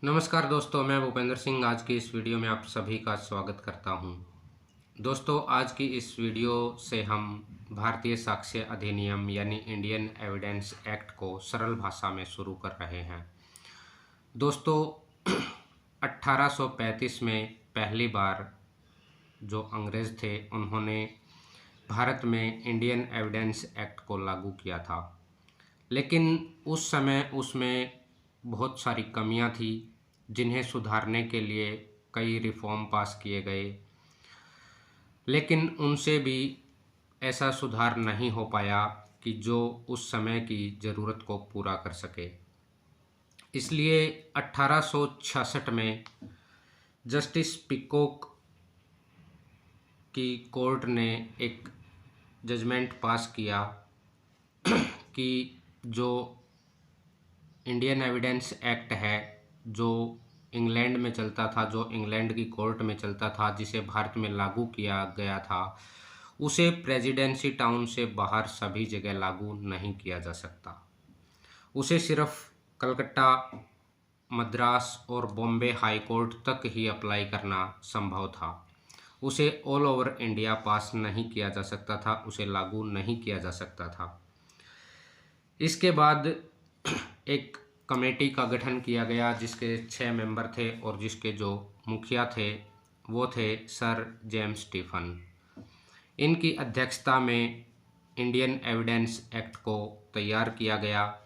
नमस्कार दोस्तों, मैं भूपेंद्र सिंह आज की इस वीडियो में आप सभी का स्वागत करता हूं। दोस्तों, आज की इस वीडियो से हम भारतीय साक्ष्य अधिनियम यानी इंडियन एविडेंस एक्ट को सरल भाषा में शुरू कर रहे हैं। दोस्तों, 1835 में पहली बार जो अंग्रेज़ थे उन्होंने भारत में इंडियन एविडेंस एक्ट को लागू किया था, लेकिन उस समय उसमें बहुत सारी कमियां थी जिन्हें सुधारने के लिए कई रिफॉर्म पास किए गए, लेकिन उनसे भी ऐसा सुधार नहीं हो पाया कि जो उस समय की ज़रूरत को पूरा कर सके। इसलिए 1866 में जस्टिस पिकॉक की कोर्ट ने एक जजमेंट पास किया कि जो इंडियन एविडेंस एक्ट है, जो इंग्लैंड में चलता था, जो इंग्लैंड की कोर्ट में चलता था, जिसे भारत में लागू किया गया था, उसे प्रेसिडेंसी टाउन से बाहर सभी जगह लागू नहीं किया जा सकता। उसे सिर्फ कलकत्ता, मद्रास और बॉम्बे हाई कोर्ट तक ही अप्लाई करना संभव था। उसे ऑल ओवर इंडिया पास नहीं किया जा सकता था, उसे लागू नहीं किया जा सकता था। इसके बाद एक कमेटी का गठन किया गया जिसके 6 मेंबर थे और जिसके जो मुखिया थे वो थे सर जेम्स स्टीफन। इनकी अध्यक्षता में इंडियन एविडेंस एक्ट को तैयार किया गया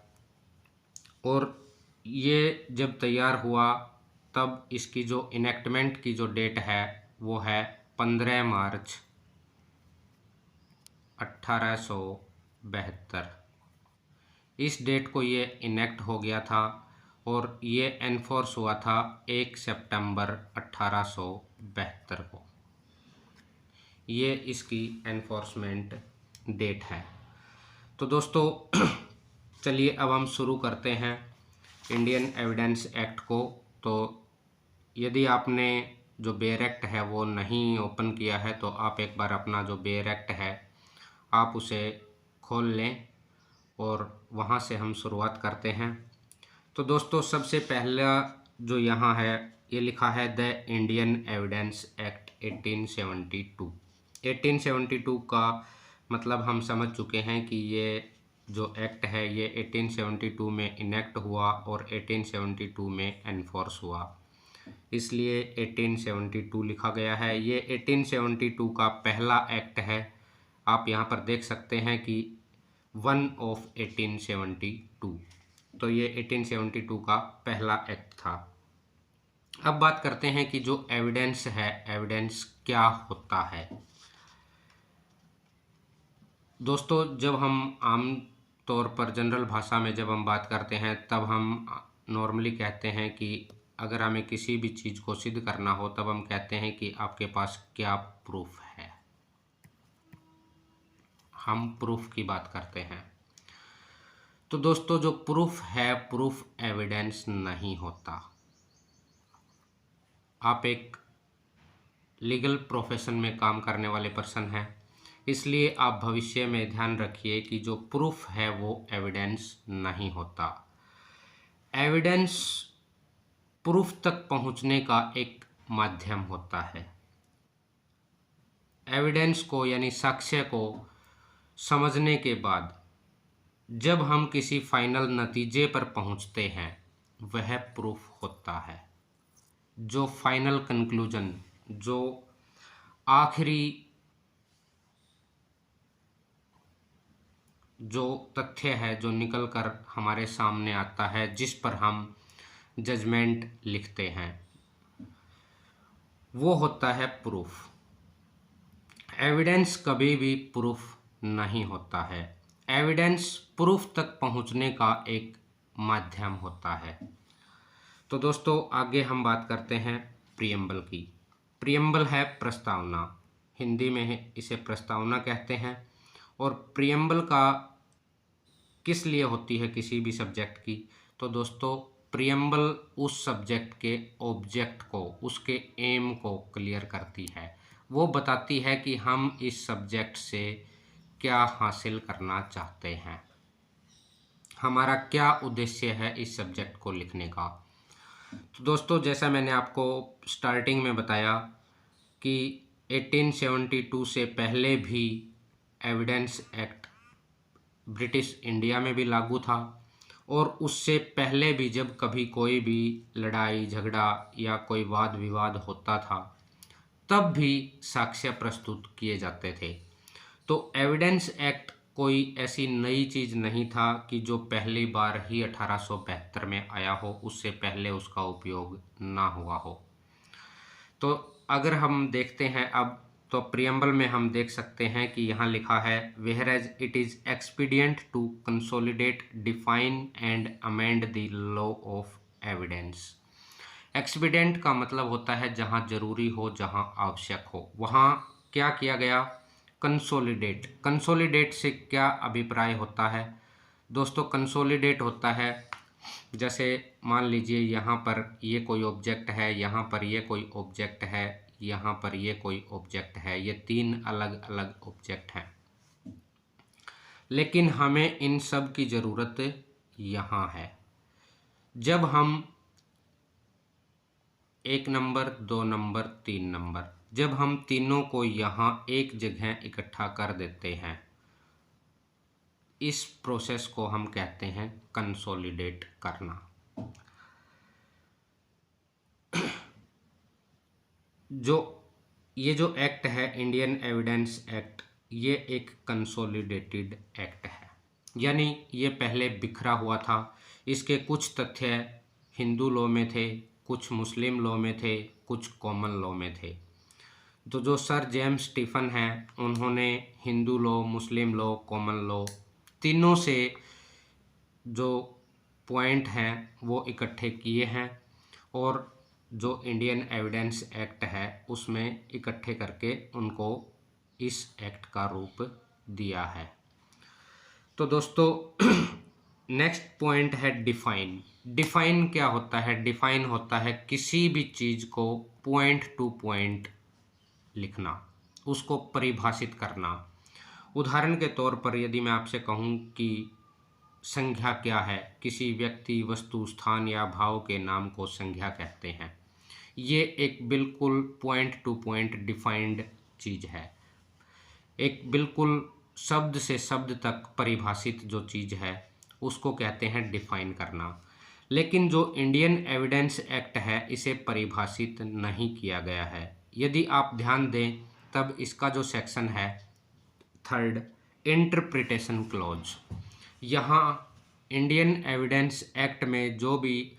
और ये जब तैयार हुआ तब इसकी जो इनेक्टमेंट की जो डेट है वो है 15 मार्च 1872। इस डेट को ये इनेक्ट हो गया था और ये एनफोर्स हुआ था 1 सितंबर 1872 को। ये इसकी एनफोर्समेंट डेट है। तो दोस्तों चलिए अब हम शुरू करते हैं इंडियन एविडेंस एक्ट को। तो यदि आपने जो बेयर एक्ट है वो नहीं ओपन किया है तो आप एक बार अपना जो बेयर एक्ट है आप उसे खोल लें और वहाँ से हम शुरुआत करते हैं। तो दोस्तों सबसे पहला जो यहाँ है ये लिखा है द इंडियन एविडेंस एक्ट 1872। 1872 का मतलब हम समझ चुके हैं कि ये जो एक्ट है ये 1872 में इनेक्ट हुआ और 1872 में एनफोर्स हुआ, इसलिए 1872 लिखा गया है। ये 1872 का पहला एक्ट है। आप यहाँ पर देख सकते हैं कि 1 ऑफ 1872, तो ये 1872 का पहला एक्ट था। अब बात करते हैं कि जो एविडेंस है, एविडेंस क्या होता है। दोस्तों जब हम आम तौर पर जनरल भाषा में जब हम बात करते हैं तब हम नॉर्मली कहते हैं कि अगर हमें किसी भी चीज़ को सिद्ध करना हो तब हम कहते हैं कि आपके पास क्या प्रूफ है। हम प्रूफ की बात करते हैं। तो दोस्तों जो प्रूफ है, प्रूफ एविडेंस नहीं होता। आप एक लीगल प्रोफेशन में काम करने वाले पर्सन हैं, इसलिए आप भविष्य में ध्यान रखिए कि जो प्रूफ है वो एविडेंस नहीं होता। एविडेंस प्रूफ तक पहुंचने का एक माध्यम होता है। एविडेंस को यानी साक्ष्य को समझने के बाद जब हम किसी फाइनल नतीजे पर पहुंचते हैं वह प्रूफ होता है। जो फाइनल कंक्लूजन, जो आखिरी जो तथ्य है जो निकल कर हमारे सामने आता है, जिस पर हम जजमेंट लिखते हैं, वो होता है प्रूफ। एविडेंस कभी भी प्रूफ नहीं होता है। एविडेंस प्रूफ तक पहुंचने का एक माध्यम होता है। तो दोस्तों आगे हम बात करते हैं प्रियम्बल की। प्रियम्बल है प्रस्तावना, हिंदी में इसे प्रस्तावना कहते हैं। और प्रियम्बल का किस लिए होती है किसी भी सब्जेक्ट की, तो दोस्तों प्रियम्बल उस सब्जेक्ट के ऑब्जेक्ट को, उसके एम को क्लियर करती है। वो बताती है कि हम इस सब्जेक्ट से क्या हासिल करना चाहते हैं, हमारा क्या उद्देश्य है इस सब्जेक्ट को लिखने का। तो दोस्तों, जैसा मैंने आपको स्टार्टिंग में बताया कि 1872 से पहले भी एविडेंस एक्ट ब्रिटिश इंडिया में भी लागू था, और उससे पहले भी जब कभी कोई भी लड़ाई झगड़ा या कोई वाद विवाद होता था, तब भी साक्ष्य प्रस्तुत किए जाते थे। तो एविडेंस एक्ट कोई ऐसी नई चीज़ नहीं था कि जो पहली बार ही 1872 में आया हो, उससे पहले उसका उपयोग ना हुआ हो। तो अगर हम देखते हैं अब, तो प्रियम्बल में हम देख सकते हैं कि यहाँ लिखा है, whereas it is expedient to consolidate, define and amend the law of evidence. Expedient का मतलब होता है जहाँ जरूरी हो, जहाँ आवश्यक हो, वहाँ क्या किया गया, कंसोलिडेट। कंसोलिडेट से क्या अभिप्राय होता है दोस्तों? कंसोलिडेट होता है, जैसे मान लीजिए यहाँ पर ये कोई ऑब्जेक्ट है, यहाँ पर ये कोई ऑब्जेक्ट है, यहाँ पर ये कोई ऑब्जेक्ट है, ये तीन अलग अलग ऑब्जेक्ट हैं, लेकिन हमें इन सब की ज़रूरत यहाँ है। जब हम 1 नंबर, 2 नंबर, 3 नंबर, जब हम तीनों को यहाँ एक जगह इकट्ठा कर देते हैं, इस प्रोसेस को हम कहते हैं कंसोलिडेट करना। ये जो एक्ट है, इंडियन एविडेंस एक्ट, ये एक कंसोलिडेटेड एक्ट है, यानी ये पहले बिखरा हुआ था। इसके कुछ तथ्य हिंदू लॉ में थे, कुछ मुस्लिम लॉ में थे, कुछ कॉमन लॉ में थे। तो जो सर जेम्स स्टीफन हैं, उन्होंने हिंदू लॉ, मुस्लिम लॉ, कॉमन लॉ, तीनों से जो पॉइंट हैं वो इकट्ठे किए हैं, और जो इंडियन एविडेंस एक्ट है उसमें इकट्ठे करके उनको इस एक्ट का रूप दिया है। तो दोस्तों, नेक्स्ट पॉइंट है डिफाइन। डिफाइन क्या होता है? डिफाइन होता है किसी भी चीज़ को पॉइंट टू पॉइंट लिखना, उसको परिभाषित करना। उदाहरण के तौर पर यदि मैं आपसे कहूँ कि संज्ञा क्या है, किसी व्यक्ति, वस्तु, स्थान या भाव के नाम को संज्ञा कहते हैं। ये एक बिल्कुल पॉइंट टू पॉइंट डिफाइंड चीज़ है, एक बिल्कुल शब्द से शब्द तक परिभाषित जो चीज़ है उसको कहते हैं डिफाइन करना। लेकिन जो इंडियन एविडेंस एक्ट है, इसे परिभाषित नहीं किया गया है। यदि आप ध्यान दें तब इसका जो सेक्शन है 3rd, इंटरप्रिटेशन क्लॉज, यहाँ इंडियन एविडेंस एक्ट में जो भी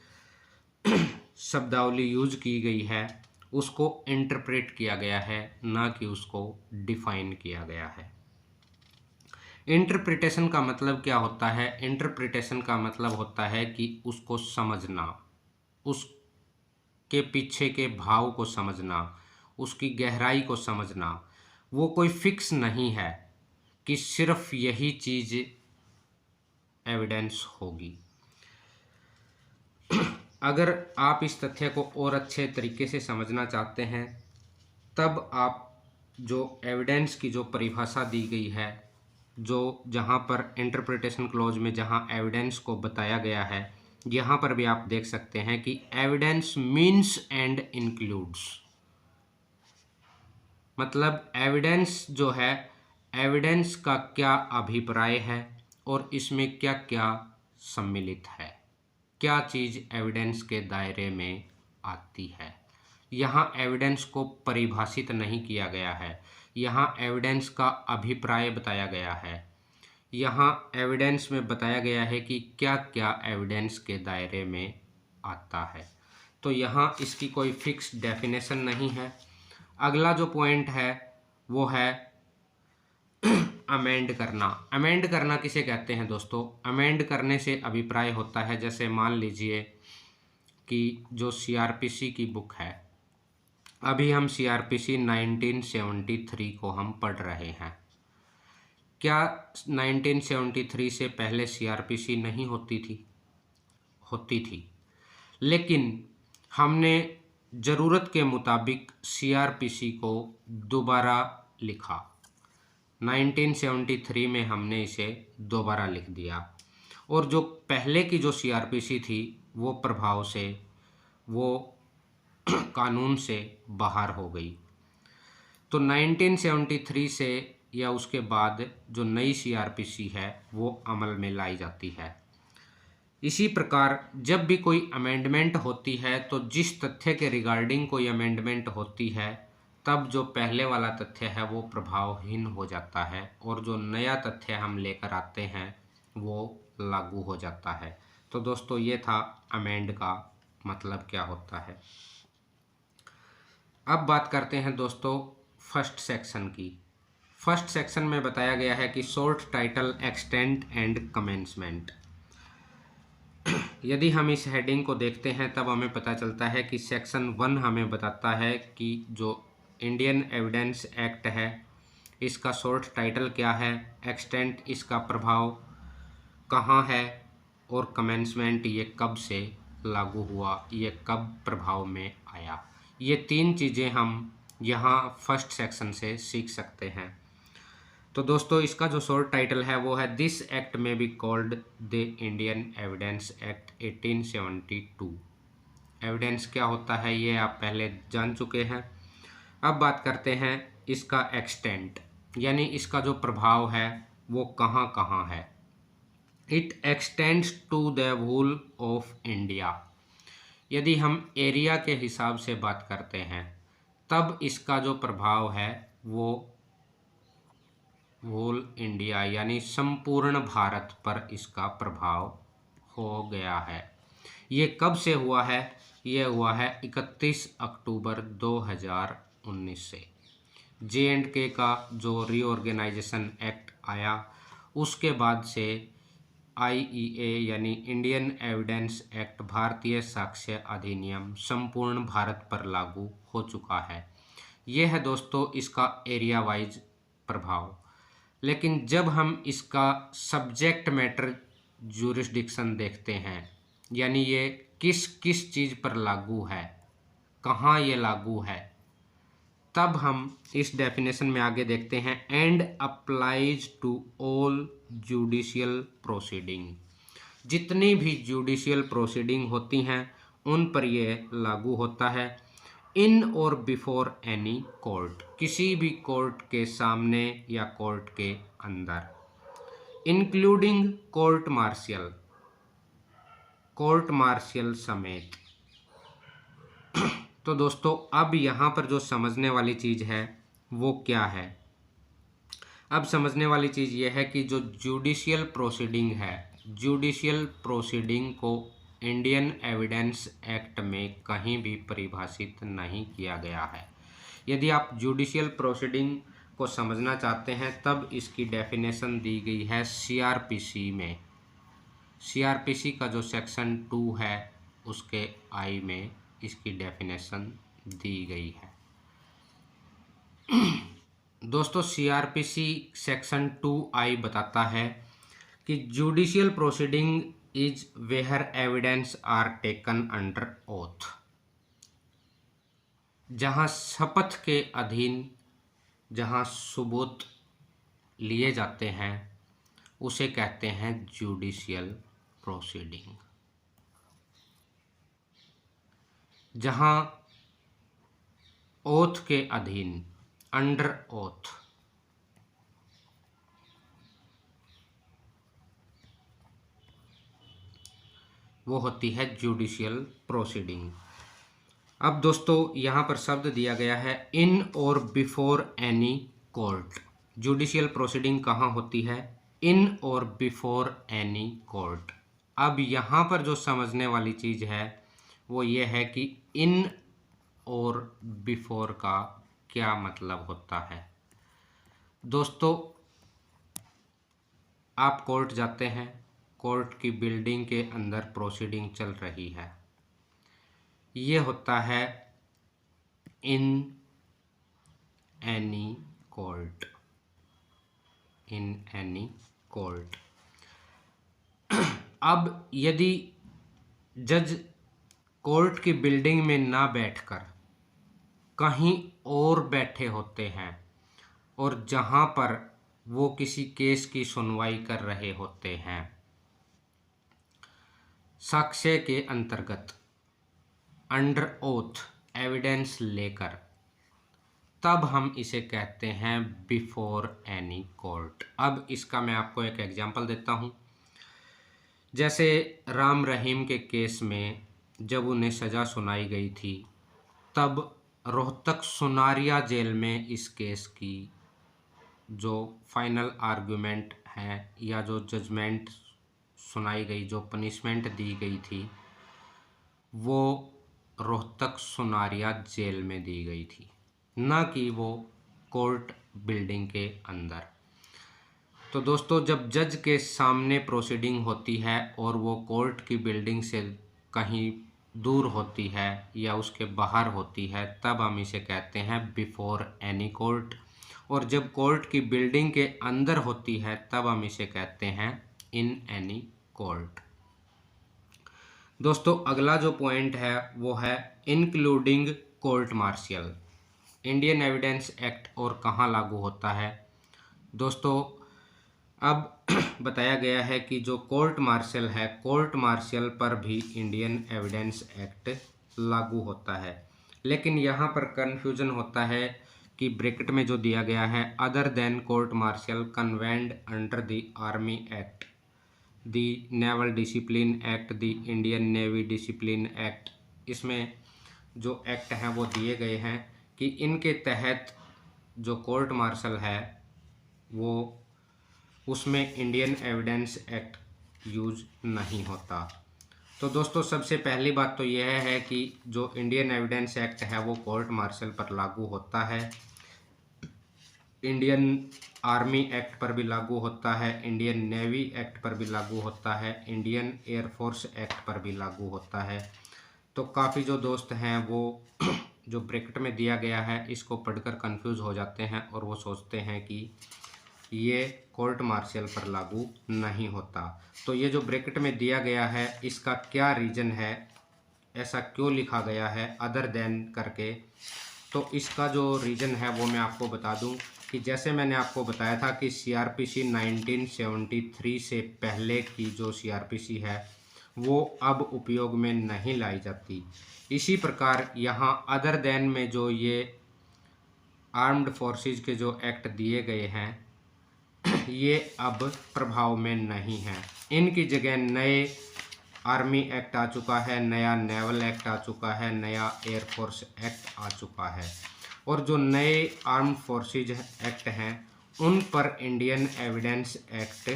शब्दावली यूज की गई है उसको इंटरप्रेट किया गया है, ना कि उसको डिफाइन किया गया है। इंटरप्रिटेशन का मतलब क्या होता है? इंटरप्रिटेशन का मतलब होता है कि उसको समझना, उसके पीछे के भाव को समझना, उसकी गहराई को समझना। वो कोई फिक्स नहीं है कि सिर्फ यही चीज़ एविडेंस होगी। अगर आप इस तथ्य को और अच्छे तरीके से समझना चाहते हैं, तब आप जो एविडेंस की जो परिभाषा दी गई है, जो जहाँ पर इंटरप्रिटेशन क्लॉज में जहाँ एविडेंस को बताया गया है, यहाँ पर भी आप देख सकते हैं कि एविडेंस मीन्स एंड इंक्लूड्स, मतलब एविडेंस जो है, एविडेंस का क्या अभिप्राय है और इसमें क्या क्या सम्मिलित है, क्या चीज़ एविडेंस के दायरे में आती है। यहाँ एविडेंस को परिभाषित नहीं किया गया है, यहाँ एविडेंस का अभिप्राय बताया गया है। यहाँ एविडेंस में बताया गया है कि क्या क्या एविडेंस के दायरे में आता है। तो यहाँ इसकी कोई फिक्स डेफिनेशन नहीं है। अगला जो पॉइंट है वो है अमेंड करना। अमेंड करना किसे कहते हैं दोस्तों? अमेंड करने से अभिप्राय होता है, जैसे मान लीजिए कि जो CRPC की बुक है, अभी हम CRPC 1973 को हम पढ़ रहे हैं। क्या 1973 से पहले CRPC नहीं होती थी? होती थी, लेकिन हमने ज़रूरत के मुताबिक CRPC को दोबारा लिखा। 1973 में हमने इसे दोबारा लिख दिया, और जो पहले की जो CRPC थी वो प्रभाव से वो कानून से बाहर हो गई। तो 1973 से या उसके बाद जो नई सीआरपीसी है वो अमल में लाई जाती है। इसी प्रकार जब भी कोई अमेंडमेंट होती है तो जिस तथ्य के रिगार्डिंग कोई अमेंडमेंट होती है तब जो पहले वाला तथ्य है वो प्रभावहीन हो जाता है और जो नया तथ्य हम लेकर आते हैं वो लागू हो जाता है। तो दोस्तों ये था अमेंड का मतलब क्या होता है। अब बात करते हैं दोस्तों फर्स्ट सेक्शन की। फर्स्ट सेक्शन में बताया गया है कि short title, extent and commencement. यदि हम इस हेडिंग को देखते हैं तब हमें पता चलता है कि सेक्शन 1 हमें बताता है कि जो इंडियन एविडेंस एक्ट है इसका शॉर्ट टाइटल क्या है, एक्सटेंट इसका प्रभाव कहाँ है और कमेंसमेंट ये कब से लागू हुआ, ये कब प्रभाव में आया। ये 3 चीज़ें हम यहाँ फर्स्ट सेक्शन से सीख सकते हैं। तो दोस्तों इसका जो शॉर्ट टाइटल है वो है दिस एक्ट में be called the Indian evidence act 1872। Evidence क्या होता है ये आप पहले जान चुके हैं। अब बात करते हैं इसका एक्सटेंट, यानी इसका जो प्रभाव है वो कहाँ कहाँ है। It extends to the whole of India. यदि हम एरिया के हिसाब से बात करते हैं तब इसका जो प्रभाव है वो होल इंडिया यानी संपूर्ण भारत पर इसका प्रभाव हो गया है। ये कब से हुआ है? ये हुआ है 31 अक्टूबर 2019 से। J&K का जो रीऑर्गेनाइजेशन एक्ट आया उसके बाद से IEA यानी इंडियन एविडेंस एक्ट, भारतीय साक्ष्य अधिनियम संपूर्ण भारत पर लागू हो चुका है। यह है दोस्तों इसका एरिया वाइज प्रभाव। लेकिन जब हम इसका सब्जेक्ट मैटर ज्यूरिसडिक्शन देखते हैं, यानी ये किस किस चीज़ पर लागू है, कहाँ ये लागू है, तब हम इस डेफिनेशन में आगे देखते हैं and applies to all judicial proceeding. जितनी भी जुडिशियल प्रोसीडिंग होती हैं उन पर यह लागू होता है। इन और बिफोर एनी कोर्ट, किसी भी कोर्ट के सामने या कोर्ट के अंदर, इंक्लूडिंग कोर्ट मार्शियल समेत। तो दोस्तों अब यहाँ पर जो समझने वाली चीज़ है वो क्या है? अब समझने वाली चीज़ ये है कि जो जुडिशियल प्रोसीडिंग है, जुडिशियल प्रोसीडिंग को इंडियन एविडेंस एक्ट में कहीं भी परिभाषित नहीं किया गया है। यदि आप जुडिशियल प्रोसीडिंग को समझना चाहते हैं तब इसकी डेफिनेशन दी गई है सीआरपीसी में। सीआरपीसी का जो सेक्शन 2 है उसके आई में इसकी डेफिनेशन दी गई है। दोस्तों सीआरपीसी सेक्शन 2I बताता है कि judicial proceeding is where evidence are taken under oath. जहां शपथ के अधीन जहां सबूत लिए जाते हैं उसे कहते हैं जुडिशियल प्रोसीडिंग। जहां ओथ के अधीन, अंडर ओथ, वो होती है जुडिशियल प्रोसीडिंग। अब दोस्तों यहाँ पर शब्द दिया गया है इन और before any court. Judicial proceeding कहाँ होती है? इन और बिफोर एनी कोर्ट। अब यहाँ पर जो समझने वाली चीज़ है वो ये है कि इन और बिफोर का क्या मतलब होता है। दोस्तों आप कोर्ट जाते हैं, कोर्ट की बिल्डिंग के अंदर प्रोसीडिंग चल रही है, ये होता है in any court. In any court. अब यदि जज कोर्ट की बिल्डिंग में ना बैठकर कहीं और बैठे होते हैं और जहां पर वो किसी केस की सुनवाई कर रहे होते हैं साक्ष्य के अंतर्गत, अंडर ओथ एविडेंस लेकर, तब हम इसे कहते हैं बिफोर एनी कोर्ट। अब इसका मैं आपको एक एग्जांपल देता हूँ। जैसे राम रहीम के केस में जब उन्हें सज़ा सुनाई गई थी, तब रोहतक सुनारिया जेल में इस केस की जो फाइनल आर्गुमेंट है या जो जजमेंट सुनाई गई, जो पनिशमेंट दी गई थी, वो रोहतक सुनारिया जेल में दी गई थी, ना कि वो कोर्ट बिल्डिंग के अंदर। तो दोस्तों, जब जज के सामने प्रोसीडिंग होती है और वो कोर्ट की बिल्डिंग से कहीं दूर होती है या उसके बाहर होती है, तब हम इसे कहते हैं बिफोर एनी कोर्ट। और जब कोर्ट की बिल्डिंग के अंदर होती है, तब हम इसे कहते हैं इन एनी कोर्ट। दोस्तों, अगला जो पॉइंट है वो है including court martial. Indian evidence act और कहाँ लागू होता है? दोस्तों, अब बताया गया है कि जो कोर्ट मार्शल है, कोर्ट मार्शल पर भी इंडियन एविडेंस एक्ट लागू होता है। लेकिन यहाँ पर कन्फ्यूजन होता है कि ब्रैकेट में जो दिया गया है, other than court martial convened under the Army Act, the Naval Discipline Act, the Indian Navy Discipline Act, इसमें जो एक्ट हैं वो दिए गए हैं कि इनके तहत जो कोर्ट मार्शल है वो उसमें इंडियन एविडेंस एक्ट यूज नहीं होता। तो दोस्तों, सबसे पहली बात तो यह है कि जो इंडियन एविडेंस एक्ट है वो कोर्ट मार्शल पर लागू होता है, इंडियन आर्मी एक्ट पर भी लागू होता है, इंडियन नेवी एक्ट पर भी लागू होता है, इंडियन एयरफोर्स एक्ट पर भी लागू होता है। तो काफ़ी जो दोस्त हैं वो जो ब्रैकेट में दिया गया है इसको पढ़कर कंफ्यूज हो जाते हैं और वो सोचते हैं कि ये कोर्ट मार्शल पर लागू नहीं होता। तो ये जो ब्रैकेट में दिया गया है इसका क्या रीज़न है, ऐसा क्यों लिखा गया है अदर देन करके? तो इसका जो रीज़न है वो मैं आपको बता दूं कि जैसे मैंने आपको बताया था कि सीआरपीसी 1973 से पहले की जो सीआरपीसी है वो अब उपयोग में नहीं लाई जाती। इसी प्रकार यहाँ अदर देन में जो ये आर्म्ड फोर्सेस के जो एक्ट दिए गए हैं ये अब प्रभाव में नहीं हैं। इनकी जगह नए आर्मी एक्ट आ चुका है, नया नेवल एक्ट आ चुका है, नया एयरफोर्स एक्ट आ चुका है। और जो नए आर्म्ड फोर्सेज एक्ट हैं उन पर इंडियन एविडेंस एक्ट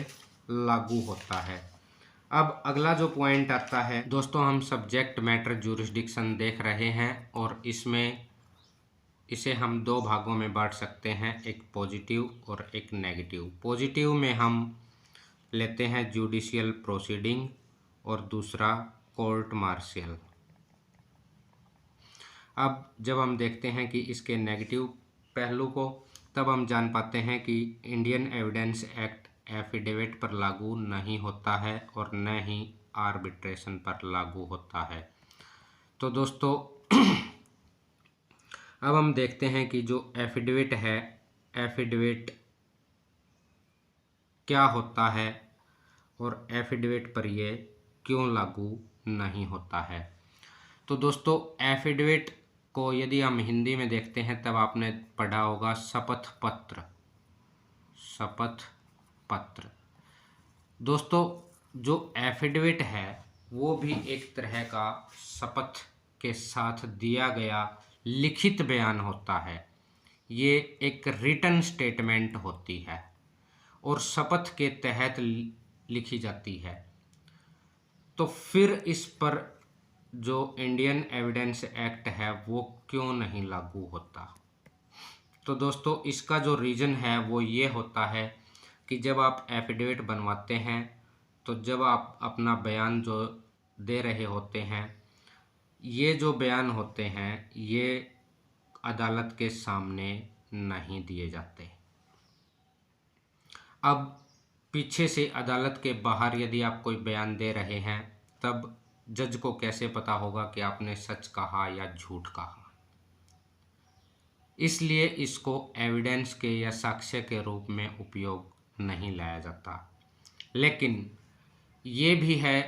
लागू होता है। अब अगला जो पॉइंट आता है दोस्तों, हम सब्जेक्ट मैटर ज्यूरिसडिक्शन देख रहे हैं और इसमें इसे हम दो भागों में बांट सकते हैं, एक पॉजिटिव और एक नेगेटिव। पॉजिटिव में हम लेते हैं जुडिशियल प्रोसीडिंग और दूसरा कोर्ट मार्शियल। अब जब हम देखते हैं कि इसके नेगेटिव पहलू को, तब हम जान पाते हैं कि इंडियन एविडेंस एक्ट एफिडेविट पर लागू नहीं होता है और न ही आर्बिट्रेशन पर लागू होता है। तो दोस्तों, अब हम देखते हैं कि जो एफिडेविट है, एफिडेविट क्या होता है और एफिडेविट पर ये क्यों लागू नहीं होता है। तो दोस्तों, एफिडेविट को यदि हम हिंदी में देखते हैं तब आपने पढ़ा होगा शपथ पत्र। शपथ पत्र दोस्तों, जो एफिडेविट है वो भी एक तरह का शपथ के साथ दिया गया लिखित बयान होता है। ये एक रिटन स्टेटमेंट होती है और शपथ के तहत लिखी जाती है। तो फिर इस पर जो इंडियन एविडेंस एक्ट है वो क्यों नहीं लागू होता? तो दोस्तों, इसका जो रीज़न है वो ये होता है कि जब आप एफिडेविट बनवाते हैं तो जब आप अपना बयान जो दे रहे होते हैं, ये जो बयान होते हैं ये अदालत के सामने नहीं दिए जाते। अब पीछे से अदालत के बाहर यदि आप कोई बयान दे रहे हैं तब जज को कैसे पता होगा कि आपने सच कहा या झूठ कहा? इसलिए इसको एविडेंस के या साक्ष्य के रूप में उपयोग नहीं लाया जाता। लेकिन ये भी है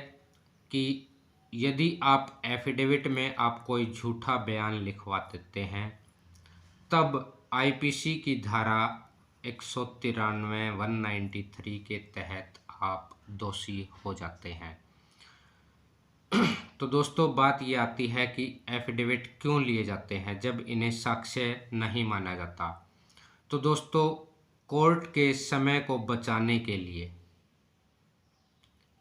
कि यदि आप एफिडेविट में आप कोई झूठा बयान लिखवा देते हैं तब आईपीसी की धारा 193 193 के तहत आप दोषी हो जाते हैं। तो दोस्तों बात ये आती है कि एफिडेविट क्यों लिए जाते हैं जब इन्हें साक्ष्य नहीं माना जाता। तो दोस्तों कोर्ट के समय को बचाने के लिए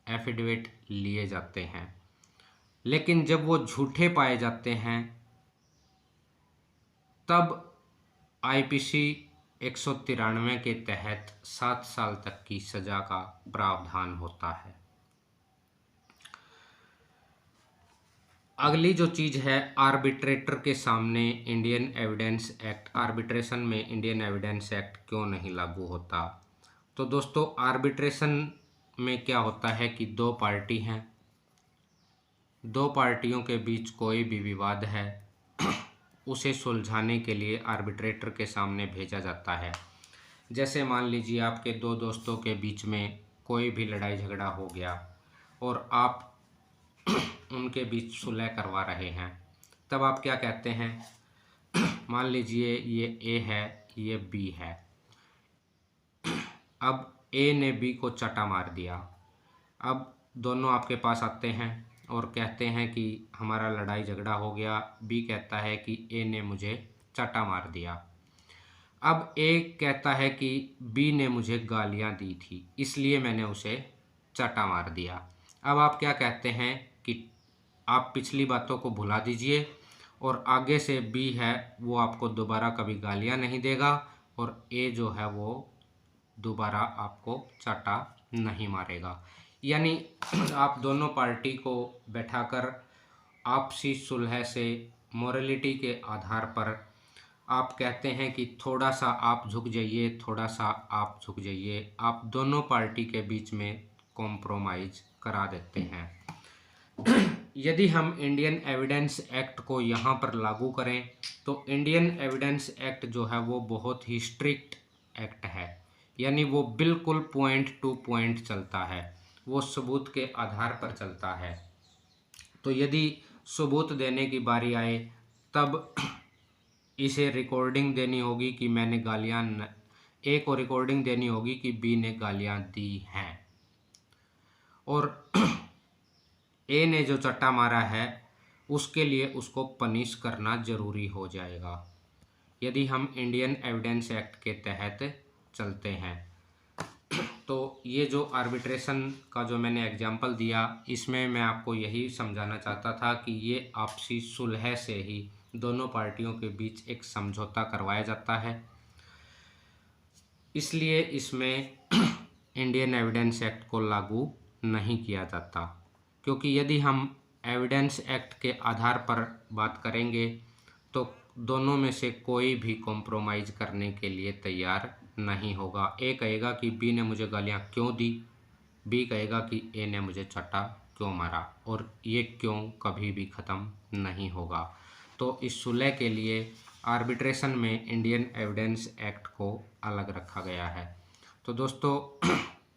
एफिडेविट लिए जाते हैं, लेकिन जब वो झूठे पाए जाते हैं तब आईपीसी 193 के तहत 7 साल तक की सजा का प्रावधान होता है। अगली जो चीज़ है आर्बिट्रेटर के सामने इंडियन एविडेंस एक्ट, आर्बिट्रेशन में इंडियन एविडेंस एक्ट क्यों नहीं लागू होता। तो दोस्तों आर्बिट्रेशन में क्या होता है कि दो पार्टी हैं, दो पार्टियों के बीच कोई भी विवाद है उसे सुलझाने के लिए आर्बिट्रेटर के सामने भेजा जाता है। जैसे मान लीजिए आपके दो दोस्तों के बीच में कोई भी लड़ाई झगड़ा हो गया और आप उनके बीच सुलह करवा रहे हैं, तब आप क्या कहते हैं, मान लीजिए ये ए है ये बी है, अब ए ने बी को चटा मार दिया। अब दोनों आपके पास आते हैं और कहते हैं कि हमारा लड़ाई झगड़ा हो गया। बी कहता है कि ए ने मुझे चटा मार दिया। अब ए कहता है कि बी ने मुझे गालियां दी थी इसलिए मैंने उसे चटा मार दिया। अब आप क्या कहते हैं कि आप पिछली बातों को भुला दीजिए और आगे से बी है वो आपको दोबारा कभी गालियां नहीं देगा और ए जो है वो दोबारा आपको चटा नहीं मारेगा। यानी आप दोनों पार्टी को बैठाकर आपसी सुलह से मोरलिटी के आधार पर आप कहते हैं कि थोड़ा सा आप झुक जाइए, थोड़ा सा आप झुक जाइए, आप दोनों पार्टी के बीच में कॉम्प्रोमाइज़ करा देते हैं। यदि हम इंडियन एविडेंस एक्ट को यहाँ पर लागू करें तो इंडियन एविडेंस एक्ट जो है वो बहुत ही स्ट्रिक्ट एक्ट है, यानी वो बिल्कुल पॉइंट टू पॉइंट चलता है, वो सबूत के आधार पर चलता है। तो यदि सबूत देने की बारी आए तब इसे रिकॉर्डिंग देनी होगी कि मैंने गालियाँ ए को रिकॉर्डिंग देनी होगी कि बी ने गालियाँ दी हैं और ए ने जो चट्टा मारा है उसके लिए उसको पनिश करना ज़रूरी हो जाएगा यदि हम इंडियन एविडेंस एक्ट के तहत चलते हैं। तो ये जो आर्बिट्रेशन का जो मैंने एग्जांपल दिया इसमें मैं आपको यही समझाना चाहता था कि ये आपसी सुलह से ही दोनों पार्टियों के बीच एक समझौता करवाया जाता है, इसलिए इसमें इंडियन एविडेंस एक्ट को लागू नहीं किया जाता। क्योंकि यदि हम एविडेंस एक्ट के आधार पर बात करेंगे तो दोनों में से कोई भी कॉम्प्रोमाइज़ करने के लिए तैयार नहीं होगा। ए कहेगा कि बी ने मुझे गालियाँ क्यों दी, बी कहेगा कि ए ने मुझे चट्टा क्यों मारा, और ये क्यों कभी भी ख़त्म नहीं होगा। तो इस सुलह के लिए आर्बिट्रेशन में इंडियन एविडेंस एक्ट को अलग रखा गया है। तो दोस्तों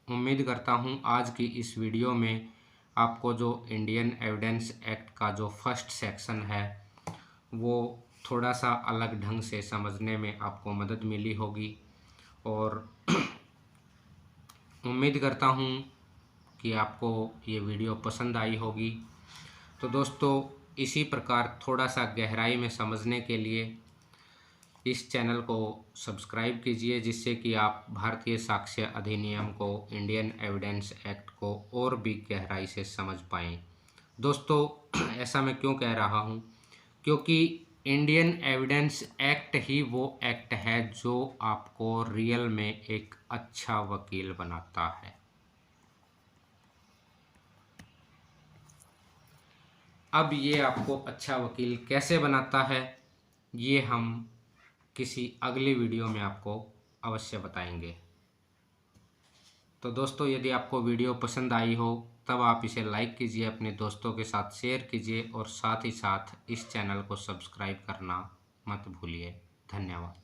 उम्मीद करता हूँ आज की इस वीडियो में आपको जो इंडियन एविडेंस एक्ट का जो फर्स्ट सेक्शन है वो थोड़ा सा अलग ढंग से समझने में आपको मदद मिली होगी और उम्मीद करता हूँ कि आपको ये वीडियो पसंद आई होगी। तो दोस्तों इसी प्रकार थोड़ा सा गहराई में समझने के लिए इस चैनल को सब्सक्राइब कीजिए, जिससे कि आप भारतीय साक्ष्य अधिनियम को, इंडियन एविडेंस एक्ट को और भी गहराई से समझ पाएँ। दोस्तों ऐसा मैं क्यों कह रहा हूँ, क्योंकि इंडियन एविडेंस एक्ट ही वो एक्ट है जो आपको रियल में एक अच्छा वकील बनाता है। अब ये आपको अच्छा वकील कैसे बनाता है ये हम किसी अगली वीडियो में आपको अवश्य बताएंगे। तो दोस्तों यदि आपको वीडियो पसंद आई हो तब आप इसे लाइक कीजिए, अपने दोस्तों के साथ शेयर कीजिए और साथ ही साथ इस चैनल को सब्सक्राइब करना मत भूलिए। धन्यवाद।